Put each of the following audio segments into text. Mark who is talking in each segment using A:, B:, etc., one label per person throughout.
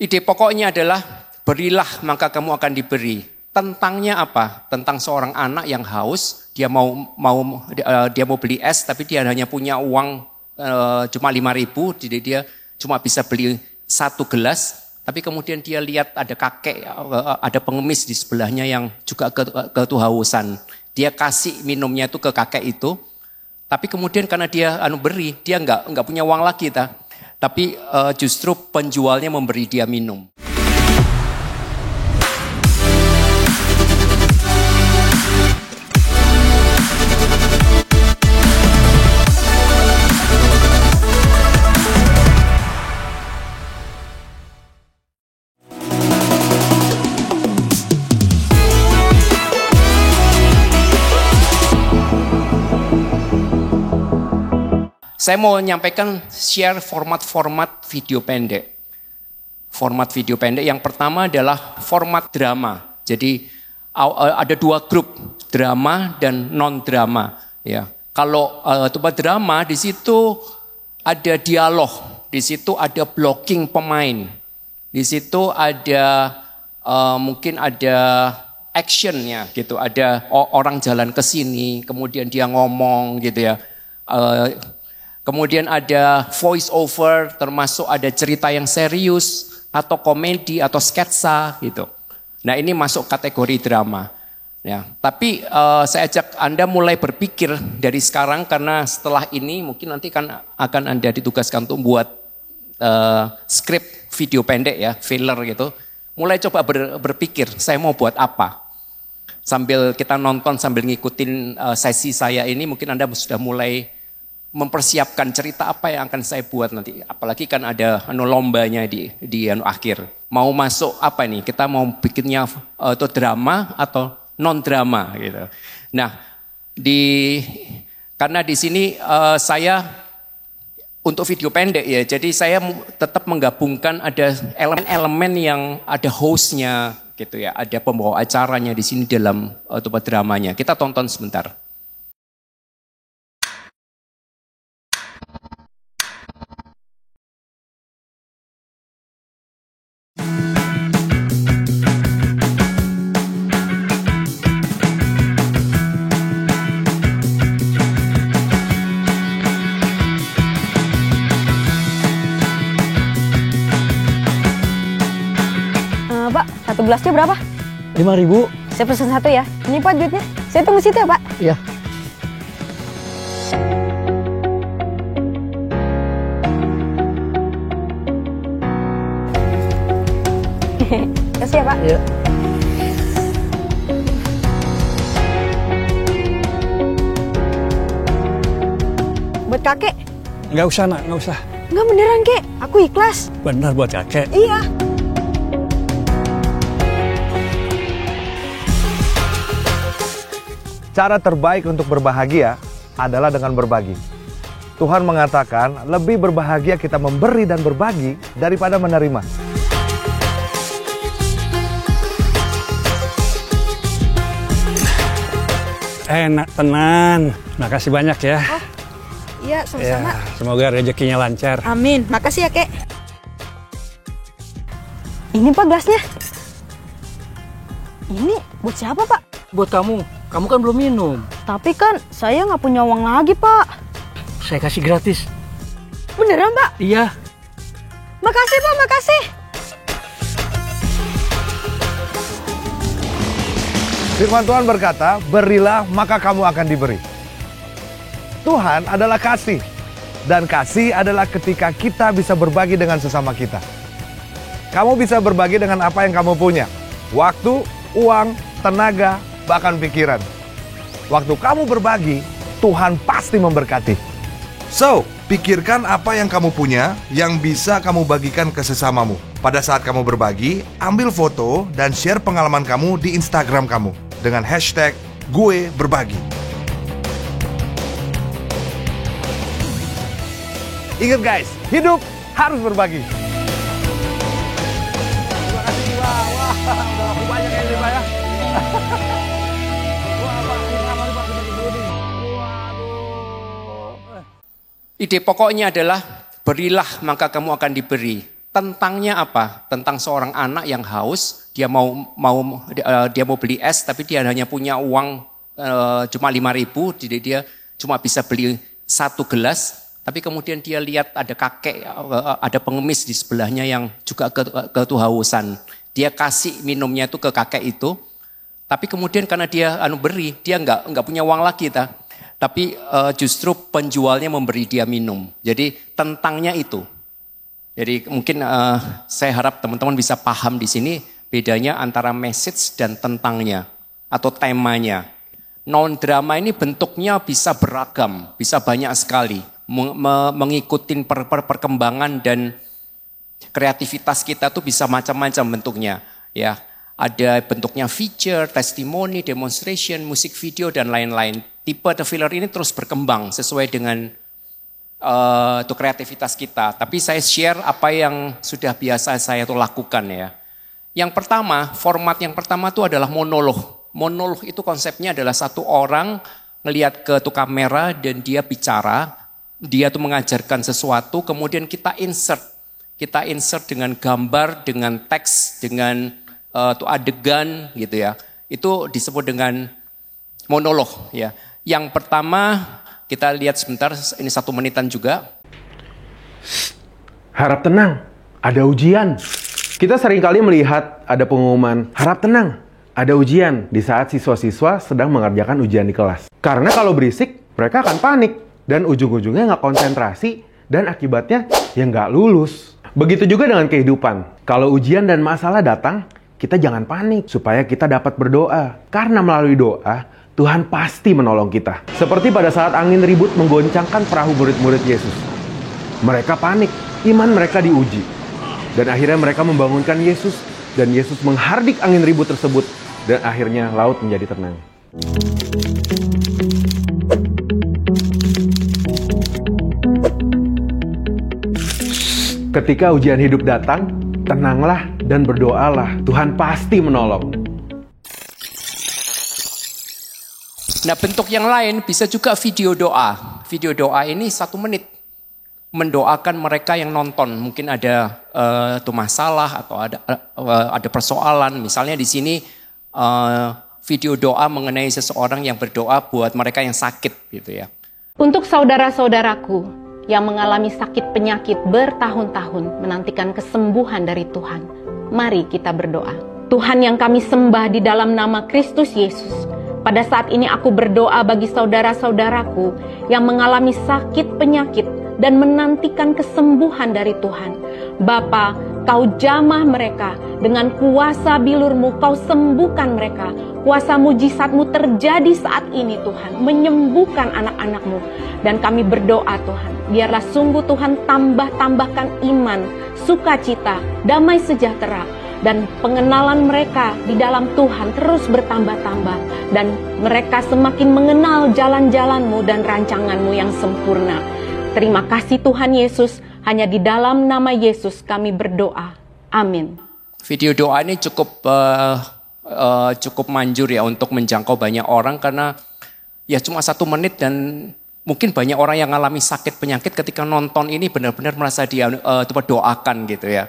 A: Ide pokoknya adalah berilah maka kamu akan diberi. Tentangnya apa? Tentang seorang anak yang haus, dia mau beli es tapi dia hanya punya uang cuma 5.000, jadi dia cuma bisa beli 1 gelas. Tapi kemudian dia lihat ada kakek, ada pengemis di sebelahnya yang juga kehausan. Dia kasih minumnya itu ke kakek itu. Tapi kemudian karena dia beri, dia nggak punya uang lagi, tapi justru penjualnya memberi dia minum. Saya mau menyampaikan share format-format video pendek. Format video pendek yang pertama adalah format drama. Jadi ada 2 grup, drama dan non-drama. Ya. Kalau drama di situ ada dialog, di situ ada blocking pemain, di situ ada mungkin ada actionnya gitu, ada orang jalan ke sini, kemudian dia ngomong gitu ya. Kemudian ada voice over, termasuk ada cerita yang serius, atau komedi, atau sketsa gitu. Nah ini masuk kategori drama. Ya, tapi saya ajak Anda mulai berpikir dari sekarang, karena setelah ini mungkin nanti akan Anda ditugaskan untuk buat skrip video pendek ya, filler gitu. Mulai coba berpikir, saya mau buat apa? Sambil kita nonton, sambil ngikutin sesi saya ini, mungkin Anda sudah mulai mempersiapkan cerita apa yang akan saya buat nanti. Apalagi kan ada lombanya di akhir. Mau masuk apa nih? Kita mau bikinnya itu drama atau non drama gitu. Nah, karena di sini saya untuk video pendek ya. Jadi saya tetap menggabungkan ada elemen-elemen yang ada hostnya gitu ya. Ada pembawa acaranya di sini dalam dramanya. Kita tonton sebentar.
B: Pak, 1 gelasnya berapa?
C: 5.000.
B: Saya pesan 1 ya. Ini Pak duitnya. Saya tunggu situ ya Pak.
C: Iya.
B: Kasih ya Pak.
C: Iya.
B: Buat kakek?
C: Nggak usah nak, nggak usah.
B: Nggak beneran kek, aku ikhlas.
C: Benar buat kakek.
B: Iya.
D: Cara terbaik untuk berbahagia adalah dengan berbagi. Tuhan mengatakan lebih berbahagia kita memberi dan berbagi daripada menerima.
C: Enak, tenan. Makasih banyak ya.
B: Oh, iya sama-sama.
C: Ya, semoga rezekinya lancar.
B: Amin, makasih ya kek. Ini Pak gelasnya. Ini buat siapa Pak?
E: Buat kamu kan belum minum.
B: Tapi kan saya nggak punya uang lagi Pak.
E: Saya kasih gratis.
B: Beneran Pak?
E: Iya.
B: Makasih Pak, makasih.
D: Firman Tuhan berkata, berilah maka kamu akan diberi. Tuhan adalah kasih. Dan kasih adalah ketika kita bisa berbagi dengan sesama kita. Kamu bisa berbagi dengan apa yang kamu punya. Waktu, uang, tenaga, bahkan pikiran. Waktu kamu berbagi, Tuhan pasti memberkati. So, pikirkan apa yang kamu punya yang bisa kamu bagikan ke sesamamu. Pada saat kamu berbagi, ambil foto dan share pengalaman kamu di Instagram kamu dengan hashtag gue berbagi. Ingat guys, hidup harus berbagi. Terima kasih Jiwa. Wah, udah laku banyak ya Jiwa ya.
A: Ide pokoknya adalah berilah maka kamu akan diberi. tentangnya apa? Tentang seorang anak yang haus, dia mau beli es, tapi dia hanya punya uang cuma 5.000, jadi dia cuma bisa beli 1 gelas. Tapi kemudian dia lihat ada kakek, ada pengemis di sebelahnya yang juga kehausan. Dia kasih minumnya itu ke kakek itu. Tapi kemudian karena dia beri, dia nggak punya uang lagi, tapi justru penjualnya memberi dia minum. Jadi tentangnya itu. Jadi mungkin saya harap teman-teman bisa paham di sini bedanya antara message dan tentangnya atau temanya. Non-drama ini bentuknya bisa beragam, bisa banyak sekali. Mengikuti perkembangan dan kreativitas kita tuh bisa macam-macam bentuknya. Ya, ada bentuknya feature, testimoni, demonstration, musik video, dan lain-lain. Tipe The Filler ini terus berkembang sesuai dengan itu kreativitas kita. Tapi saya share apa yang sudah biasa saya tuh lakukan ya. Yang pertama, format yang pertama itu adalah monolog. Monolog itu konsepnya adalah satu orang ngelihat ke tuh kamera dan dia bicara. Dia tuh mengajarkan sesuatu, kemudian kita insert. Kita insert dengan gambar, dengan teks, dengan tuh adegan gitu ya. Itu disebut dengan monolog ya. Yang pertama kita lihat sebentar, ini 1 menitan juga.
F: Harap tenang, ada ujian. Kita seringkali melihat ada pengumuman, harap tenang, ada ujian di saat siswa-siswa sedang mengerjakan ujian di kelas. Karena kalau berisik, mereka akan panik. Dan ujung-ujungnya nggak konsentrasi, dan akibatnya ya nggak lulus. Begitu juga dengan kehidupan. Kalau ujian dan masalah datang, kita jangan panik supaya kita dapat berdoa. Karena melalui doa, Tuhan pasti menolong kita. Seperti pada saat angin ribut menggoncangkan perahu murid-murid Yesus. Mereka panik, iman mereka diuji. Dan akhirnya mereka membangunkan Yesus, dan Yesus menghardik angin ribut tersebut, dan akhirnya laut menjadi tenang. Ketika ujian hidup datang, tenanglah dan berdoalah. Tuhan pasti menolong.
A: Nah, bentuk yang lain bisa juga video doa. Video doa ini 1 menit. Mendoakan mereka yang nonton. Mungkin ada tuh masalah atau ada persoalan. Misalnya di sini video doa mengenai seseorang yang berdoa buat mereka yang sakit gitu ya.
G: Untuk saudara-saudaraku yang mengalami sakit penyakit bertahun-tahun menantikan kesembuhan dari Tuhan, mari kita berdoa. Tuhan yang kami sembah di dalam nama Kristus Yesus, pada saat ini aku berdoa bagi saudara-saudaraku yang mengalami sakit penyakit dan menantikan kesembuhan dari Tuhan. Bapa, Kau jamah mereka dengan kuasa bilur-Mu, Kau sembuhkan mereka. Kuasa mujizat-Mu terjadi saat ini Tuhan, menyembuhkan anak-anak-Mu. Dan kami berdoa Tuhan, biarlah sungguh Tuhan tambahkan iman, sukacita, damai sejahtera, dan pengenalan mereka di dalam Tuhan terus bertambah-tambah. Dan mereka semakin mengenal jalan-jalan-Mu dan rancangan-Mu yang sempurna. Terima kasih Tuhan Yesus, hanya di dalam nama Yesus kami berdoa. Amin.
A: Video doa ini cukup manjur ya untuk menjangkau banyak orang karena ya cuma 1 menit dan mungkin banyak orang yang mengalami sakit penyakit ketika nonton ini benar-benar merasa dia doakan gitu ya.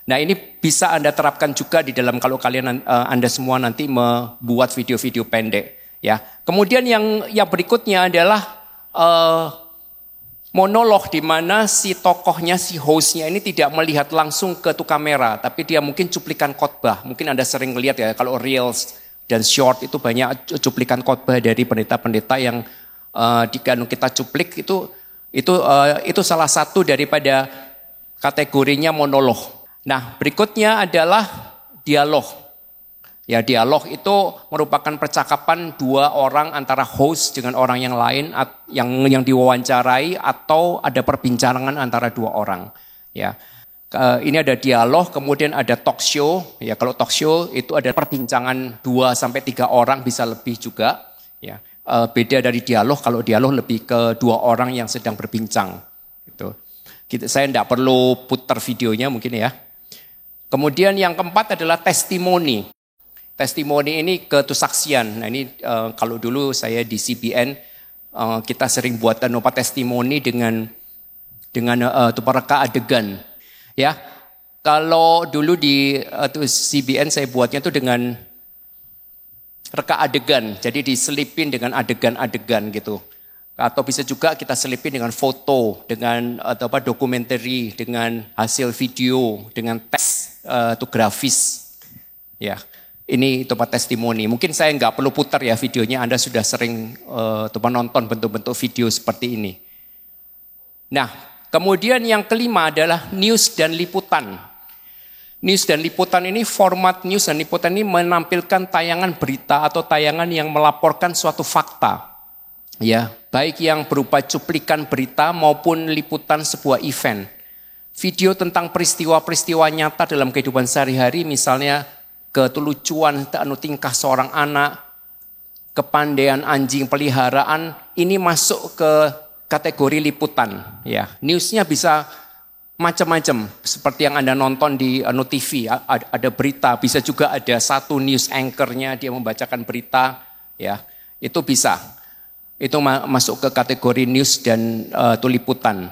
A: Nah ini bisa Anda terapkan juga di dalam kalau kalian Anda semua nanti membuat video-video pendek ya. Kemudian yang berikutnya adalah monolog di mana si tokohnya, si hostnya ini tidak melihat langsung ke tuh kamera, tapi dia mungkin cuplikan khotbah. Mungkin Anda sering lihat ya kalau reels dan short itu banyak cuplikan khotbah dari pendeta-pendeta yang kita cuplik itu salah satu daripada kategorinya monolog. Nah, berikutnya adalah dialog. Ya, dialog itu merupakan percakapan 2 orang antara host dengan orang yang lain yang diwawancarai atau ada perbincangan antara 2 orang. Ya. Ini ada dialog, kemudian ada talk show. Ya, kalau talk show itu ada perbincangan 2 sampai 3 orang bisa lebih juga. Ya. Beda dari dialog, kalau dialog lebih ke 2 orang yang sedang berbincang. Gitu. Saya tidak perlu putar videonya mungkin ya. Kemudian yang keempat adalah testimoni. Testimoni ini kesaksian. Nah ini kalau dulu saya di CBN kita sering buat testimoni dengan mereka adegan. Ya, Kalau dulu di CBN saya buatnya itu dengan reka adegan, jadi diselipin dengan adegan-adegan gitu. Atau bisa juga kita selipin dengan foto, dengan dokumentari, dengan hasil video, dengan teks itu grafis. Ya, ini tempat testimoni. Mungkin saya nggak perlu putar ya videonya, Anda sudah sering menonton bentuk-bentuk video seperti ini. Nah, kemudian yang kelima adalah news dan liputan. News dan liputan ini, format news dan liputan ini menampilkan tayangan berita atau tayangan yang melaporkan suatu fakta. Ya, baik yang berupa cuplikan berita maupun liputan sebuah event. Video tentang peristiwa-peristiwa nyata dalam kehidupan sehari-hari, misalnya kelucuan tingkah seorang anak, kepandaian anjing peliharaan, ini masuk ke kategori liputan. Ya, newsnya bisa macam-macam, seperti yang Anda nonton di TV, ada berita, bisa juga ada satu news anchor-nya, dia membacakan berita, ya, itu bisa. Itu masuk ke kategori news dan liputan.